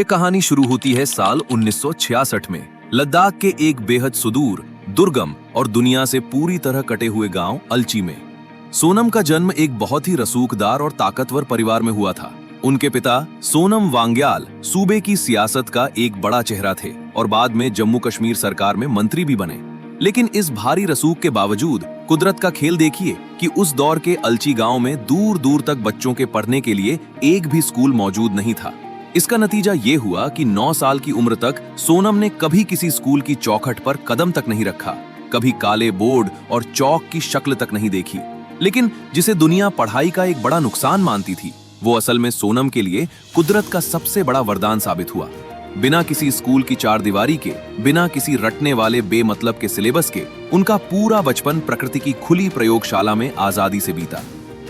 ये कहानी शुरू होती है साल 1966 में लद्दाख के एक बेहद सुदूर, दुर्गम और दुनिया से पूरी तरह कटे हुए गांव अलची में। सोनम का जन्म एक बहुत ही रसूखदार और ताकतवर परिवार में हुआ था। उनके पिता सोनम वांग्याल सूबे की सियासत का एक बड़ा चेहरा थे और बाद में जम्मू कश्मीर सरकार में मंत्री भी बने। लेकिन इस भारी रसूख के बावजूद कुदरत का खेल देखिए कि उस दौर के अलची गांव में दूर दूर तक बच्चों के पढ़ने के लिए एक भी स्कूल मौजूद नहीं था। इसका नतीजा ये हुआ कि 9 साल की उम्र तक सोनम ने कभी किसी स्कूल की चौखट पर कदम तक नहीं रखा, कभी काले बोर्ड और चौक की शक्ल तक नहीं देखी। लेकिन जिसे दुनिया पढ़ाई का एक बड़ा नुकसान मानती थी, वो असल में सोनम के लिए कुदरत का सबसे बड़ा वरदान साबित हुआ। बिना किसी स्कूल की चारदीवारी के, बिना किसी रटने वाले बेमतलब के सिलेबस के, उनका पूरा बचपन प्रकृति की खुली प्रयोगशाला में आजादी से बीता।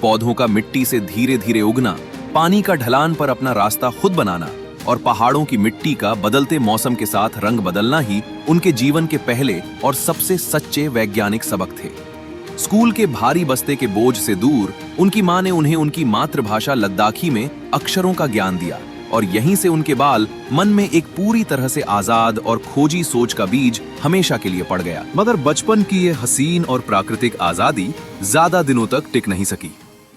पौधों का मिट्टी से धीरे धीरे उगना, पानी का ढलान पर अपना रास्ता खुद बनाना और पहाड़ों की मिट्टी का बदलते मौसम के साथ रंग बदलना ही उनके जीवन के पहले और सबसे सच्चे वैज्ञानिक सबक थे। स्कूल के भारी बस्ते के बोझ से दूर उनकी मां ने उन्हें उनकी मातृभाषा लद्दाखी में अक्षरों का ज्ञान दिया और यहीं से उनके बाल मन में एक पूरी तरह से आजाद और खोजी सोच का बीज हमेशा के लिए पड़ गया। मगर बचपन की ये हसीन और प्राकृतिक आजादी ज्यादा दिनों तक टिक नहीं सकी।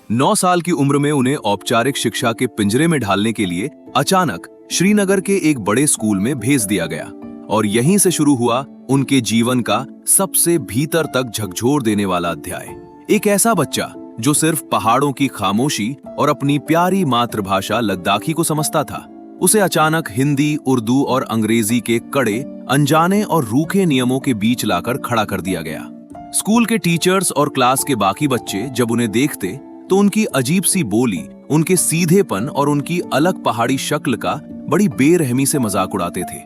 9 साल की उम्र में उन्हें औपचारिक शिक्षा के पिंजरे में ढालने के लिए अचानक श्रीनगर के एक बड़े स्कूल में भेज दिया गया और यहीं से शुरू हुआ उनके जीवन का सबसे भीतर तक झकझोर देने वाला अध्याय। एक ऐसा बच्चा जो सिर्फ पहाड़ों की खामोशी और अपनी प्यारी मातृभाषा लद्दाखी को समझता था, उसे अचानक हिंदी, उर्दू और अंग्रेजी के कड़े, अनजाने और रूखे नियमों के बीच लाकर खड़ा कर दिया गया। स्कूल के टीचर्स और क्लास के बाकी बच्चे जब उन्हें देखते तो उनकी अजीब सी बोली, उनके सीधेपन और उनकी अलग पहाड़ी शक्ल का बड़ी बेरहमी से मजाक उड़ाते थे।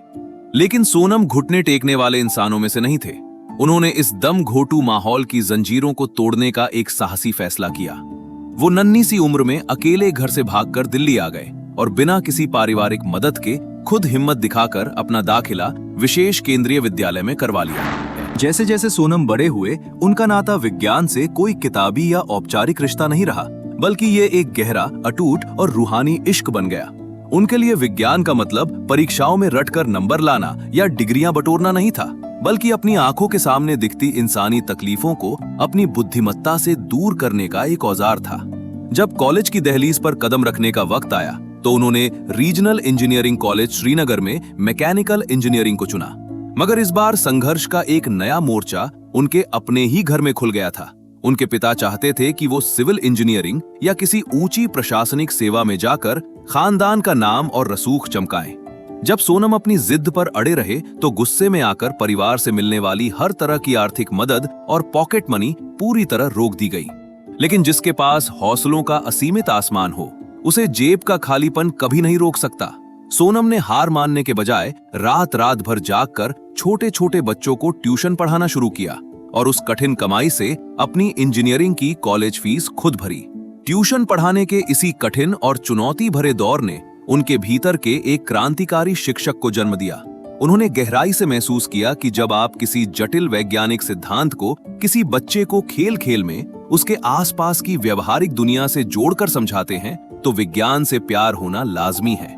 लेकिन सोनम घुटने टेकने वाले इंसानों में से नहीं थे। उन्होंने इस दम घोटू माहौल की जंजीरों को तोड़ने का एक साहसी फैसला किया। वो नन्ही सी उम्र में अकेले घर से भागकर दिल्ली आ गए और बिना किसी पारिवारिक मदद के खुद हिम्मत दिखाकर अपना दाखिला विशेष केंद्रीय विद्यालय में करवा लिया। जैसे जैसे सोनम बड़े हुए, उनका नाता विज्ञान से कोई किताबी या औपचारिक रिश्ता नहीं रहा, बल्कि ये एक गहरा, अटूट और रूहानी इश्क बन गया। उनके लिए विज्ञान का मतलब परीक्षाओं में रटकर नंबर लाना या डिग्रियां बटोरना नहीं था, बल्कि अपनी आंखों के सामने दिखती इंसानी तकलीफों को अपनी बुद्धिमत्ता से दूर करने का एक औजार था। जब कॉलेज की दहलीज पर कदम रखने का वक्त आया तो उन्होंने रीजनल इंजीनियरिंग कॉलेज श्रीनगर में मैकेनिकल इंजीनियरिंग को चुना। मगर इस बार संघर्ष का एक नया मोर्चा उनके अपने ही घर में खुल गया था। उनके पिता चाहते थे कि वो सिविल इंजीनियरिंग या किसी ऊंची प्रशासनिक सेवा में जाकर खानदान का नाम और रसूख चमकाएं। जब सोनम अपनी जिद पर अड़े रहे तो गुस्से में आकर परिवार से मिलने वाली हर तरह की आर्थिक मदद और पॉकेट मनी पूरी तरह रोक दी गई। लेकिन जिसके पास हौसलों का असीमित आसमान हो, उसे जेब का खालीपन कभी नहीं रोक सकता। सोनम ने हार मानने के बजाय रात रात भर जागकर छोटे छोटे बच्चों को ट्यूशन पढ़ाना शुरू किया और उस कठिन कमाई से अपनी इंजीनियरिंग की कॉलेज फीस खुद भरी। ट्यूशन पढ़ाने के इसी कठिन और चुनौती भरे दौर ने उनके भीतर के एक क्रांतिकारी शिक्षक को जन्म दिया। उन्होंने गहराई से महसूस किया कि जब आप किसी जटिल वैज्ञानिक सिद्धांत को किसी बच्चे को खेल खेल में उसके आसपास की व्यवहारिक दुनिया से जोड़कर समझाते हैं तो विज्ञान से प्यार होना लाजमी है।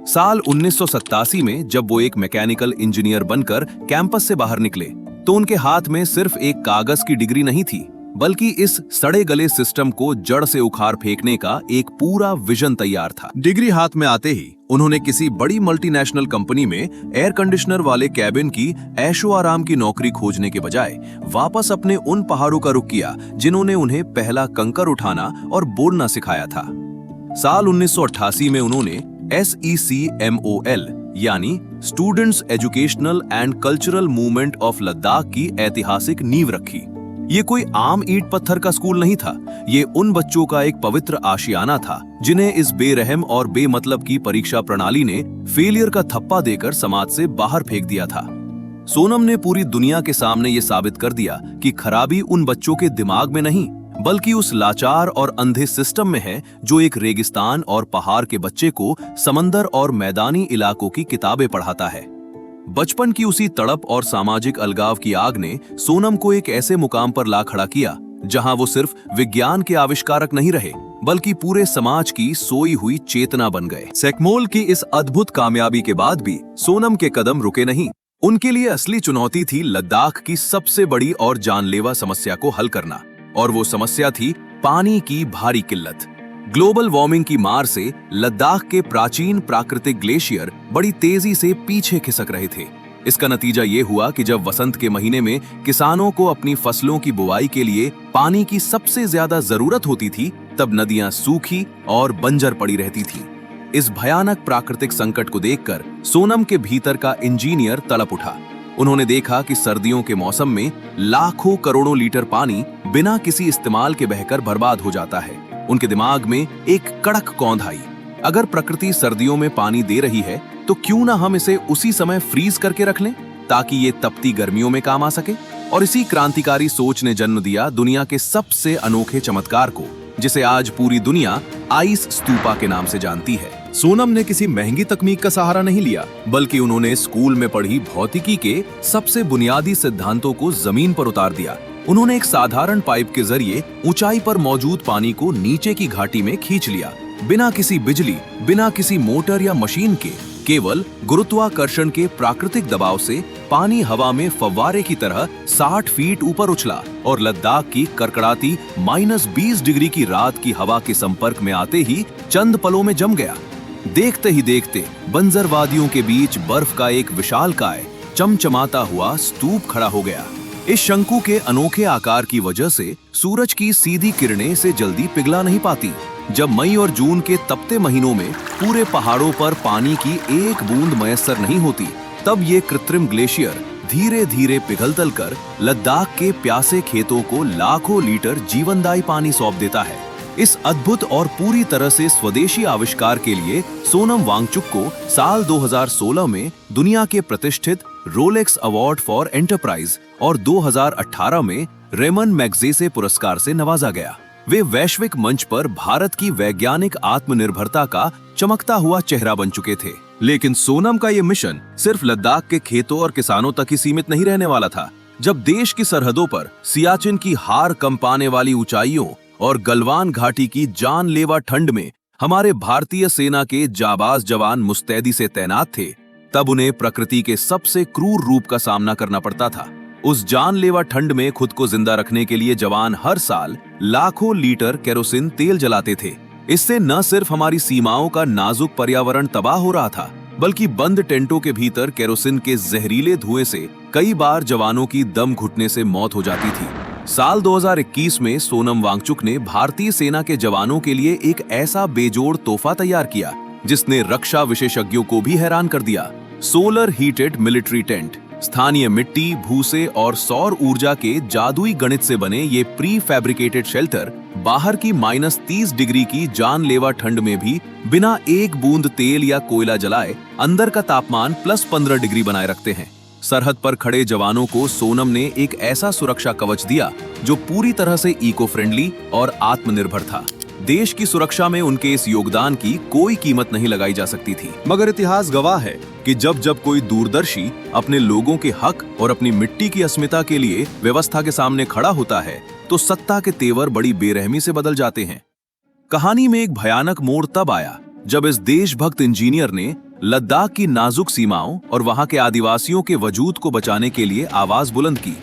साल 1987 में जब वो एक मैकेनिकल इंजीनियर बनकर कैंपस से बाहर निकले तो उनके हाथ में सिर्फ एक कागज की डिग्री नहीं थी, बल्कि इस सड़े गले सिस्टम को जड़ से उखाड़ फेंकने का एक पूरा विजन तैयार था। डिग्री हाथ में आते ही उन्होंने किसी बड़ी मल्टीनेशनल कंपनी में एयर कंडीशनर वाले कैबिन की ऐशो आराम की नौकरी खोजने के बजाय वापस अपने उन पहाड़ों का रुख किया जिन्होंने उन्हें पहला कंकर उठाना और बोलना सिखाया था। साल 1988 में उन्होंने SECMOL यानी students educational and cultural movement of Ladakh की ऐतिहासिक नींव रखी। ये कोई आम ईंट पत्थर का स्कूल नहीं था, ये उन बच्चों का एक पवित्र आशियाना था जिन्हें इस बेरहम और बेमतलब की परीक्षा प्रणाली ने फेलियर का थप्पा देकर समाज से बाहर फेंक दिया था। सोनम ने पूरी दुनिया के सामने ये साबित कर दिया कि खराबी उन बच्चों के दिमाग में नहीं, बल्कि उस लाचार और अंधे सिस्टम में है जो एक रेगिस्तान और पहाड़ के बच्चे को समंदर और मैदानी इलाकों की किताबें पढ़ाता है। बचपन की उसी तड़प और सामाजिक अलगाव की आग ने सोनम को एक ऐसे मुकाम पर ला खड़ा किया जहां वो सिर्फ विज्ञान के आविष्कारक नहीं रहे, बल्कि पूरे समाज की सोई हुई चेतना बन गए। सैकमोल की इस अद्भुत कामयाबी के बाद भी सोनम के कदम रुके नहीं। उनके लिए असली चुनौती थी लद्दाख की सबसे बड़ी और जानलेवा समस्या को हल करना, और वो समस्या थी पानी की भारी किल्लत। ग्लोबल वार्मिंग की मार से लद्दाख के प्राचीन प्राकृतिक ग्लेशियर बड़ी तेजी से पीछे खिसक रहे थे। इसका नतीजा ये हुआ कि जब वसंत के महीने में किसानों को अपनी फसलों की बुवाई के लिए पानी की सबसे ज्यादा जरूरत होती थी, तब नदियां सूखी और बंजर पड़ी रहती थी। इस भयानक प्राकृतिक संकट को देखकर सोनम के भीतर का इंजीनियर तड़प उठा। उन्होंने देखा कि सर्दियों के मौसम में लाखों करोड़ों लीटर पानी बिना किसी इस्तेमाल के बहकर बर्बाद हो जाता है। उनके दिमाग में एक कड़क कौंध आई, अगर प्रकृति सर्दियों में पानी दे रही है तो क्यों ना हम इसे उसी समय फ्रीज करके रख लें ताकि ये तपती गर्मियों में काम आ सके। और इसी क्रांतिकारी सोच ने जन्म दिया दुनिया के सबसे अनोखे चमत्कार को, जिसे आज पूरी दुनिया आइस स्तूपा के नाम से जानती है। सोनम ने किसी महंगी तकनीक का सहारा नहीं लिया, बल्कि उन्होंने स्कूल में पढ़ी भौतिकी के सबसे बुनियादी सिद्धांतों को जमीन पर उतार दिया। उन्होंने एक साधारण पाइप के जरिए ऊंचाई पर मौजूद पानी को नीचे की घाटी में खींच लिया, बिना किसी बिजली, बिना किसी मोटर या मशीन के। केवल गुरुत्वाकर्षण के प्राकृतिक दबाव से पानी हवा में फव्वारे की तरह 60 फीट ऊपर उछला और लद्दाख की कड़कड़ाती -20 डिग्री की रात की हवा के संपर्क में आते ही चंद पलों में जम गया। देखते ही देखते बंजर वादियों के बीच बर्फ का एक विशालकाय चमचमाता हुआ स्तूप खड़ा हो गया। इस शंकु के अनोखे आकार की वजह से सूरज की सीधी किरणें इसे जल्दी पिघला नहीं पाती। जब मई और जून के तपते महीनों में पूरे पहाड़ों पर पानी की एक बूंद मयस्सर नहीं होती, तब ये कृत्रिम ग्लेशियर धीरे धीरे पिघल कर लद्दाख के प्यासे खेतों को लाखों लीटर जीवनदायी पानी सौंप देता है। इस अद्भुत और पूरी तरह से स्वदेशी आविष्कार के लिए सोनम वांगचुक को साल 2016 में दुनिया के प्रतिष्ठित रोलेक्स अवार्ड फॉर एंटरप्राइज और 2018 में रेमन मैग्सेसे पुरस्कार से नवाजा गया। वे वैश्विक मंच पर भारत की वैज्ञानिक आत्मनिर्भरता का चमकता हुआ चेहरा बन चुके थे। लेकिन सोनम का ये मिशन सिर्फ लद्दाख के खेतों और किसानों तक ही सीमित नहीं रहने वाला था। जब देश की सरहदों पर सियाचिन की हार कंपाने वाली ऊंचाइयों और गलवान घाटी की जानलेवा ठंड में हमारे भारतीय सेना के जाबाज जवान मुस्तैदी से तैनात थे, तब उन्हें प्रकृति के सबसे क्रूर रूप का सामना करना पड़ता था। उस जानलेवा ठंड में खुद को जिंदा रखने के लिए जवान हर साल लाखों लीटर केरोसिन तेल जलाते थे। इससे न सिर्फ हमारी सीमाओं का नाजुक पर्यावरण तबाह हो रहा था, बल्कि बंद टेंटों के भीतर केरोसिन के जहरीले धुएं से कई बार जवानों की दम घुटने से मौत हो जाती थी। साल 2021 में सोनम वांगचुक ने भारतीय सेना के जवानों के लिए एक ऐसा बेजोड़ तोहफा तैयार किया जिसने रक्षा विशेषज्ञों को भी हैरान कर दिया। Solar heated military tent. स्थानीय मिट्टी, भूसे और सौर ऊर्जा के जादुई गणित से बने ये प्री फैब्रिकेटेड शेल्टर बाहर की -30 डिग्री की जानलेवा ठंड में भी बिना एक बूंद तेल या कोयला जलाए अंदर का तापमान +15 डिग्री बनाए रखते हैं। सरहद पर खड़े जवानों को सोनम ने एक ऐसा सुरक्षा कवच दिया जो पूरी तरह से इको फ्रेंडली और आत्मनिर्भर था। देश की सुरक्षा में उनके इस योगदान की कोई कीमत नहीं लगाई जा सकती थी। मगर इतिहास गवाह है कि जब जब कोई दूरदर्शी अपने लोगों के हक और अपनी मिट्टी की अस्मिता के लिए व्यवस्था के सामने खड़ा होता है, तो सत्ता के तेवर बड़ी बेरहमी से बदल जाते हैं। कहानी में एक भयानक मोड़ तब आया जब इस देशभक्त इंजीनियर ने लद्दाख की नाजुक सीमाओं और वहां के आदिवासियों के वजूद को बचाने के लिए आवाज बुलंद की।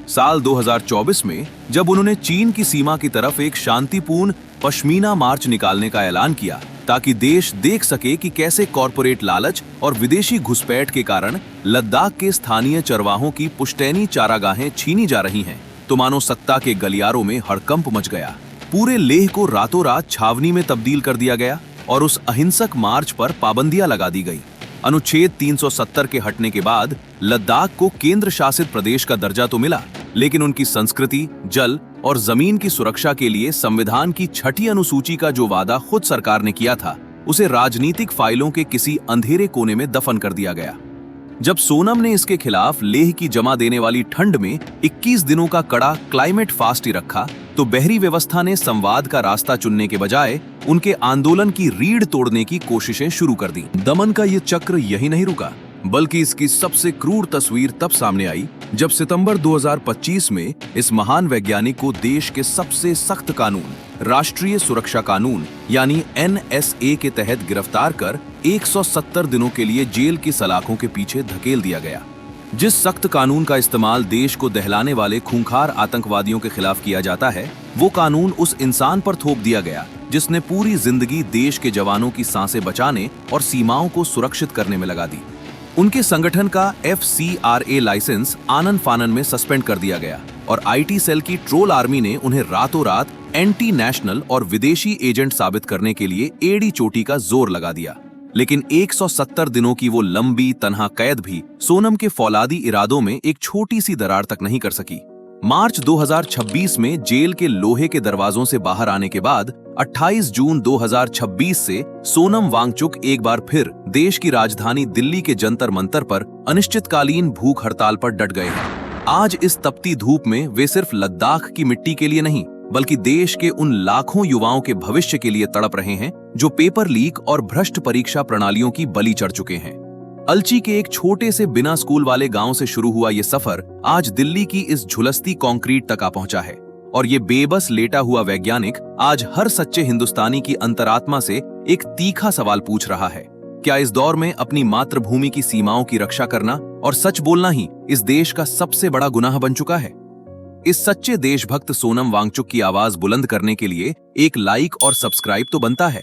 साल 2024 में जब उन्होंने चीन की सीमा की तरफ एक शांतिपूर्ण पश्मीना मार्च निकालने का ऐलान किया ताकि देश देख सके कि कैसे कॉरपोरेट लालच और विदेशी घुसपैठ के कारण लद्दाख के स्थानीय चरवाहों की पुश्तैनी चारागाहें छीनी जा रही हैं, तो मानो सत्ता के गलियारों में हड़कंप मच गया। पूरे लेह को रातों रात छावनी में तब्दील कर दिया गया और उस अहिंसक मार्च पर पाबंदियां लगा दी गई। अनुच्छेद 370 के हटने के बाद लद्दाख को केंद्र शासित प्रदेश का दर्जा तो मिला, लेकिन उनकी संस्कृति, जल और जमीन की सुरक्षा के लिए संविधान की 6ठी अनुसूची का जो वादा खुद सरकार ने किया था, उसे राजनीतिक फाइलों के किसी अंधेरे कोने में दफन कर दिया गया। जब सोनम ने इसके खिलाफ लेह की जमा देने वाली ठंड में 21 दिनों का कड़ा क्लाइमेट फास्ट ही रखा, तो बहरी व्यवस्था ने संवाद का रास्ता चुनने के बजाय उनके आंदोलन की रीढ़ तोड़ने की कोशिशें शुरू कर दी। दमन का ये चक्र यही नहीं रुका, बल्कि इसकी सबसे क्रूर तस्वीर तब सामने आई जब सितंबर 2025 में इस महान वैज्ञानिक को देश के सबसे सख्त कानून राष्ट्रीय सुरक्षा कानून यानी NSA के तहत गिरफ्तार कर 170 दिनों के लिए जेल की सलाखों के पीछे धकेल दिया गया। जिस सख्त कानून का इस्तेमाल देश को दहलाने वाले खूंखार आतंकवादियों के खिलाफ किया जाता है, वो कानून उस इंसान पर थोप दिया गया जिसने पूरी जिंदगी देश के जवानों की सांसें बचाने और सीमाओं को सुरक्षित करने में लगा दी। उनके संगठन का FCRA लाइसेंस आनन फानन में सस्पेंड कर दिया गया और IT सेल की ट्रोल आर्मी ने उन्हें रातों रात एंटी नेशनल और विदेशी एजेंट साबित करने के लिए एड़ी चोटी का जोर लगा दिया। लेकिन 170 दिनों की वो लंबी तन्हा कैद भी सोनम के फौलादी इरादों में एक छोटी सी दरार तक नहीं कर सकी। मार्च 2026 में जेल के लोहे के दरवाजों से बाहर आने के बाद 28 जून 2026 से सोनम वांगचुक एक बार फिर देश की राजधानी दिल्ली के जंतर मंतर पर अनिश्चितकालीन भूख हड़ताल पर डट गए हैं। आज इस तपती धूप में वे सिर्फ लद्दाख की मिट्टी के लिए नहीं बल्कि देश के उन लाखों युवाओं के भविष्य के लिए तड़प रहे हैं जो पेपर लीक और भ्रष्ट परीक्षा प्रणालियों की बलि चढ़ चुके हैं। अलची के एक छोटे से बिना स्कूल वाले गांव से शुरू हुआ ये सफर आज दिल्ली की इस झुलसती कंक्रीट तक आ पहुंचा है और ये बेबस लेटा हुआ वैज्ञानिक आज हर सच्चे हिंदुस्तानी की अंतरात्मा से एक तीखा सवाल पूछ रहा है, क्या इस दौर में अपनी मातृभूमि की सीमाओं की रक्षा करना और सच बोलना ही इस देश का सबसे बड़ा गुनाह बन चुका है? इस सच्चे देशभक्त सोनम वांगचुक की आवाज बुलंद करने के लिए एक लाइक और सब्सक्राइब तो बनता है।